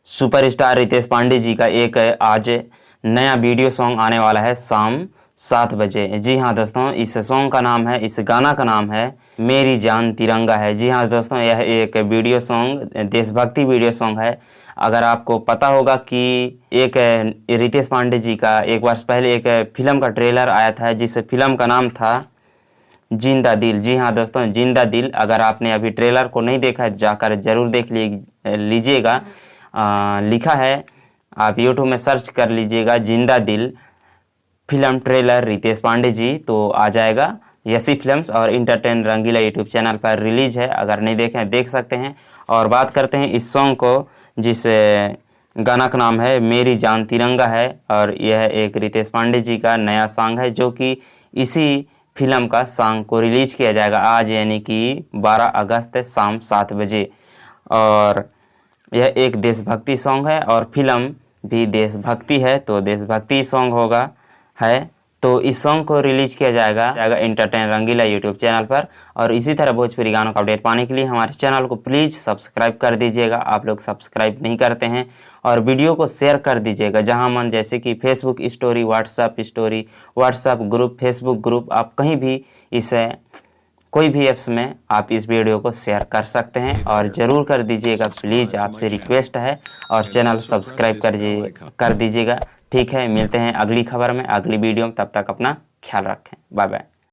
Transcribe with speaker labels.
Speaker 1: Superstar Ritesh Pandey ji का एक आज नया वीडियो सॉन्ग आने वाला है शाम 7 बजे। जी हाँ दोस्तों, इस सॉन्ग का नाम है, इस गाना का नाम है मेरी जान तिरंगा है। जी हाँ दोस्तों, यह एक वीडियो सॉन्ग, देशभक्ति वीडियो सॉन्ग है। अगर आपको पता होगा कि एक रितेश पांडे जी का एक वर्ष पहले एक फिल्म का ट्रेलर आया था, जिस फिल्म का नाम था जिंदा दिल। जी हाँ दोस्तों, जिंदा दिल। अगर आपने अभी ट्रेलर को नहीं देखा है जाकर ज़रूर देख लीजिएगा। लिखा है, आप यूट्यूब में सर्च कर लीजिएगा जिंदा दिल फिल्म ट्रेलर रितेश पांडे जी, तो आ जाएगा। यसी फिल्म्स और इंटरटेन रंगीला यूट्यूब चैनल पर रिलीज है, अगर नहीं देखें देख सकते हैं। और बात करते हैं इस सॉन्ग को, जिस गाना का नाम है मेरी जान तिरंगा है। और यह एक रितेश पांडे जी का नया सॉन्ग है, जो कि इसी फिल्म का सॉन्ग को रिलीज किया जाएगा आज, यानी कि 12 अगस्त शाम 7 बजे। और यह एक देशभक्ति सॉन्ग है और फिल्म भी देशभक्ति है, तो देशभक्ति सॉन्ग होगा है। तो इस सॉन्ग को रिलीज किया जाएगा इंटरटेन रंगीला यूट्यूब चैनल पर। और इसी तरह भोजपुरी गानों का अपडेट पाने के लिए हमारे चैनल को प्लीज़ सब्सक्राइब कर दीजिएगा। आप लोग सब्सक्राइब नहीं करते हैं। और वीडियो को शेयर कर दीजिएगा जहां मन, जैसे कि Facebook story, WhatsApp group, Facebook group, आप कहीं भी इसे कोई भी ऐप्स में आप इस वीडियो को शेयर कर सकते हैं। और ज़रूर कर दीजिएगा, प्लीज़ आपसे रिक्वेस्ट है। और चैनल सब्सक्राइब कर दीजिएगा। ठीक है, मिलते हैं अगली खबर में, अगली वीडियो में। तब तक अपना ख्याल रखें। Bye bye.